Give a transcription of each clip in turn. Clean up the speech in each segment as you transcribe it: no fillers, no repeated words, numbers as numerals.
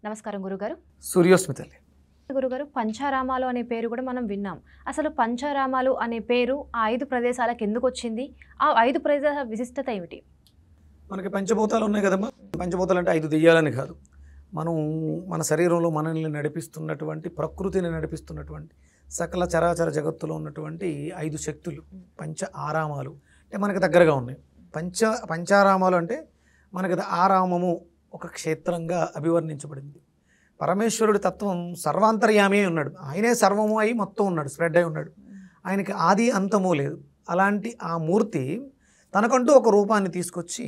నమస్కారం గురుగారు. సూర్యోస్మితల్లి. గురుగారు, పంచారామాలు అనే పేరు కూడా మనం విన్నాం. అసలు పంచారామాలు అనే పేరు ఆ 5 ప్రదేశాలకు ఎందుకు వచ్చింది? ఆ 5 ప్రదేశాల విశిష్టత ఏమిటి? మనకి పంచభూతాలు ఉన్నాయి కదమ్మా. పంచభూతాలు అంటే 5 దెయ్యాలని కాదు, మనం మన శరీరంలో మనల్ని నడిపిస్తున్నటువంటి, ప్రకృతిని నడిపిస్తున్నటువంటి సకల చరాచర జగత్తులో ఉన్నటువంటి 5 శక్తులు పంచ ఆరామాలు అంటే మనకి దగ్గరగా ఉన్నాయి. పంచారామాలు అంటే మనకి ఆరామము ఒక క్షేత్రంగా అభివర్ణించబడింది. పరమేశ్వరుడి తత్వం సర్వాంతర్యామి ఉన్నాడు, ఆయనే సర్వము అయి మొత్తం ఉన్నాడు, స్ప్రెడ్ అయి ఉన్నాడు, ఆయనకి ఆది అంతము లేదు. అలాంటి ఆ మూర్తి తనకంటూ ఒక రూపాన్ని తీసుకొచ్చి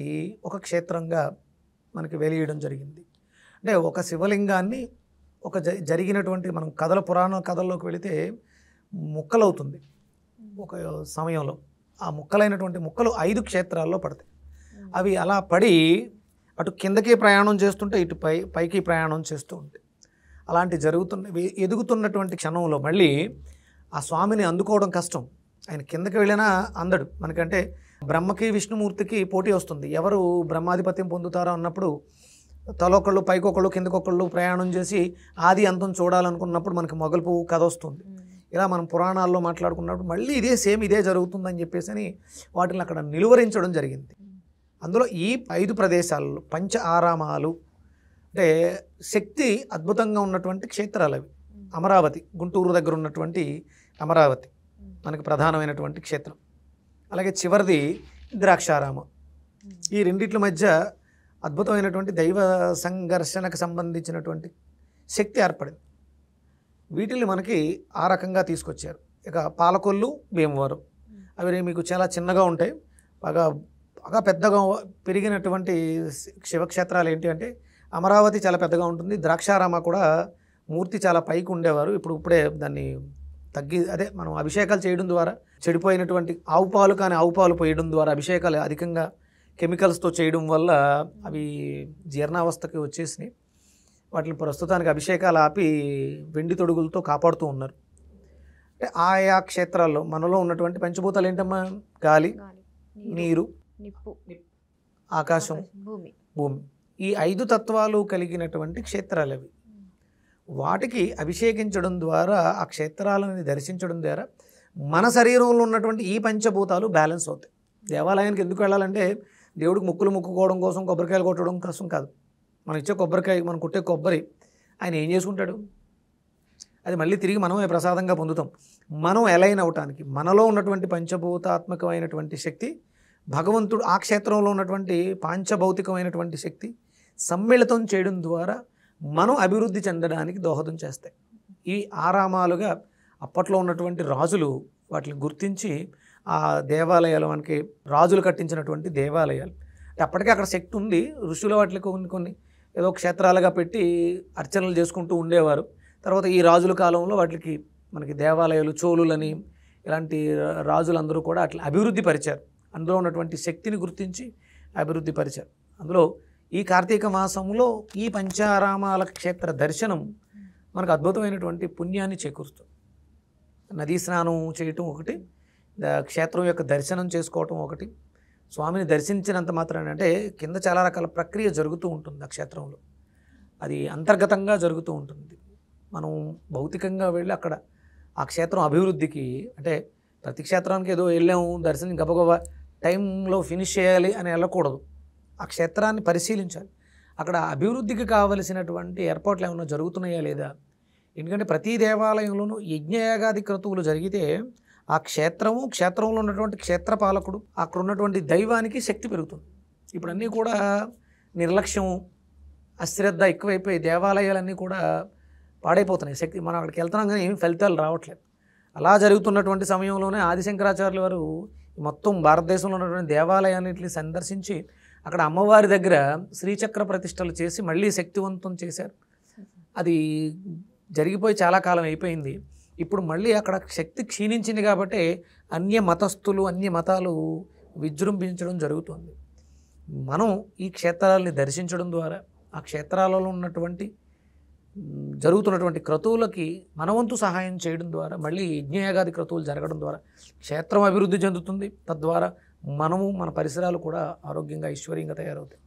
ఒక క్షేత్రంగా మనకి వెలియడం జరిగింది. అంటే ఒక శివలింగాన్ని ఒక జరిగినటువంటి మనం పురాణ కథల్లోకి వెళితే ముక్కలవుతుంది ఒక సమయంలో. ఆ ముక్కలైనటువంటి ముక్కలు 5 క్షేత్రాల్లో పడతాయి. అవి అలా పడి అటు కిందకి ప్రయాణం చేస్తుంటే ఇటు పైకి ప్రయాణం చేస్తూ ఉంటాయి. అలాంటి ఎదుగుతున్నటువంటి క్షణంలో మళ్ళీ ఆ స్వామిని అందుకోవడం కష్టం. ఆయన కిందకి వెళ్ళినా అందడు. మనకంటే బ్రహ్మకి విష్ణుమూర్తికి పోటీ వస్తుంది, ఎవరు బ్రహ్మాధిపత్యం పొందుతారో అన్నప్పుడు తలొకళ్ళు పైకొకళ్ళు కిందకొకళ్ళు ప్రయాణం చేసి ఆది అంతం చూడాలనుకున్నప్పుడు మనకి మొగలు పువ్వు కథ వస్తుంది. ఇలా మనం పురాణాల్లో మాట్లాడుకున్నప్పుడు మళ్ళీ ఇదే జరుగుతుందని చెప్పేసి అని వాటిని అక్కడ నిలువరించడం జరిగింది. అందులో ఈ 5 ప్రదేశాలలో పంచ ఆరామాలు అంటే శక్తి అద్భుతంగా ఉన్నటువంటి క్షేత్రాలు అవి. అమరావతి, గుంటూరు దగ్గర ఉన్నటువంటి అమరావతి మనకి ప్రధానమైనటువంటి క్షేత్రం. అలాగే చివరిది ద్రాక్షారామం. ఈ రెండిట్ల మధ్య అద్భుతమైనటువంటి దైవ సంఘర్షణకు సంబంధించినటువంటి శక్తి ఏర్పడింది. వీటిని మనకి ఆ రకంగా తీసుకొచ్చారు. ఇక పాలకొల్లు, భీమవరం అవి మీకు చాలా చిన్నగా ఉంటాయి. బాగా పెద్దగా పెరిగినటువంటి శివక్షేత్రాలు ఏంటి అంటే అమరావతి చాలా పెద్దగా ఉంటుంది, ద్రాక్షారామ కూడా మూర్తి చాలా పైకి ఉండేవారు. ఇప్పుడే దాన్ని మనం అభిషేకాలు చేయడం ద్వారా చెడిపోయినటువంటి ఆవు పాలు పోయడం ద్వారా అభిషేకాలు అధికంగా కెమికల్స్తో చేయడం వల్ల అవి జీర్ణావస్థకి వచ్చేసినాయి. వాటిని ప్రస్తుతానికి అభిషేకాలు ఆపి వెండి తొడుగులతో కాపాడుతూ ఉన్నారు. అంటే ఆయా క్షేత్రాల్లో మనలో ఉన్నటువంటి పంచభూతాలు ఏంటమ్మా? గాలి, నీరు, ఆకాశం, భూమి. ఈ 5 తత్వాలు కలిగినటువంటి క్షేత్రాలు అవి. వాటికి అభిషేకించడం ద్వారా, ఆ క్షేత్రాలను దర్శించడం ద్వారా మన శరీరంలో ఉన్నటువంటి ఈ పంచభూతాలు బ్యాలెన్స్ అవుతాయి. దేవాలయానికి ఎందుకు వెళ్ళాలంటే దేవుడికి మొక్కుకోవడం కోసం, కొబ్బరికాయలు కొట్టడం కోసం కాదు. మనం ఇచ్చే కొబ్బరికాయ, మనం కొట్టే కొబ్బరి ఆయన ఏం చేసుకుంటాడు? అది మళ్ళీ తిరిగి మనమే ప్రసాదంగా పొందుతాం. మనం ఎలైన్ అవటానికి మనలో ఉన్నటువంటి పంచభూతాత్మకమైనటువంటి శక్తి, భగవంతుడు ఆ క్షేత్రంలో ఉన్నటువంటి పాంచభౌతికమైనటువంటి శక్తి సమ్మిళితం చేయడం ద్వారా మనం అభివృద్ధి చెందడానికి దోహదం చేస్తాయి. ఈ ఆరామాలుగా అప్పట్లో ఉన్నటువంటి రాజులు వాటిని గుర్తించి ఆ దేవాలయాలు, మనకి రాజులు కట్టించినటువంటి దేవాలయాలు. అప్పటికే అక్కడ శక్తి ఉంది, ఋషుల వాటికి కొన్ని ఏదో క్షేత్రాలుగా పెట్టి అర్చనలు చేసుకుంటూ ఉండేవారు. తర్వాత ఈ రాజుల కాలంలో వాటికి మనకి దేవాలయాలు, చోళులని ఇలాంటి రాజులందరూ కూడా అట్లా అభివృద్ధి పరిచారు. అందులో ఉన్నటువంటి శక్తిని గుర్తించి అభివృద్ధి పరిచారు. అందులో ఈ కార్తీక మాసంలో ఈ పంచారామాల క్షేత్ర దర్శనం మనకు అద్భుతమైనటువంటి పుణ్యాన్ని చేకూరుస్తుంది. నదీ స్నానం చేయటం ఒకటి, క్షేత్రం యొక్క దర్శనం చేసుకోవటం ఒకటి. స్వామిని దర్శించినంత మాత్రాన అంటే కింద చాలా రకాల ప్రక్రియ జరుగుతూ ఉంటుంది ఆ క్షేత్రంలో, అది అంతర్గతంగా జరుగుతూ ఉంటుంది. మనం భౌతికంగా వెళ్ళి అక్కడ ఆ క్షేత్రం అభివృద్ధికి, అంటే ప్రతి క్షేత్రానికి ఏదో వెళ్ళాము దర్శనం గబగబా టైంలో ఫినిష్ చేయాలి అని వెళ్ళకూడదు. ఆ క్షేత్రాన్ని పరిశీలించాలి. అక్కడ అభివృద్ధికి కావలసినటువంటి ఏర్పాట్లు ఏమైనా జరుగుతున్నాయా లేదా? ఎందుకంటే ప్రతి దేవాలయంలోనూ యజ్ఞయాగాది క్రతువులు జరిగితే ఆ క్షేత్రంలో ఉన్నటువంటి క్షేత్రపాలకుడు, అక్కడ ఉన్నటువంటి దైవానికి శక్తి పెరుగుతుంది. ఇప్పుడు అన్నీ కూడా నిర్లక్ష్యం, అశ్రద్ధ ఎక్కువైపోయి దేవాలయాలన్నీ కూడా పాడైపోతున్నాయి. శక్తి మనం అక్కడికి వెళ్తున్నాం కానీ ఏమి ఫలితాలు రావట్లేదు. అలా జరుగుతున్నటువంటి సమయంలోనే ఆదిశంకరాచార్యుల వారు మొత్తం భారతదేశంలో ఉన్నటువంటి దేవాలయాన్నింటిని సందర్శించి అక్కడ అమ్మవారి దగ్గర శ్రీచక్ర ప్రతిష్టలు చేసి మళ్ళీ శక్తివంతం చేశారు. అది జరిగిపోయి చాలా కాలం అయిపోయింది. ఇప్పుడు మళ్ళీ అక్కడ శక్తి క్షీణించింది కాబట్టి అన్య మతాలు విజృంభించడం జరుగుతుంది. మనం ఈ క్షేత్రాలని దర్శించడం ద్వారా, ఆ క్షేత్రాలలో ఉన్నటువంటి జరుగుతున్నటువంటి క్రతువులకి మనవంతు సహాయం చేయడం ద్వారా, మళ్ళీ యజ్ఞయాగాది క్రతువులు జరగడం ద్వారా క్షేత్రం అభివృద్ధి చెందుతుంది. తద్వారా మనము, మన పరిసరాలు కూడా ఆరోగ్యంగా, ఐశ్వర్యంగా తయారవుతాయి.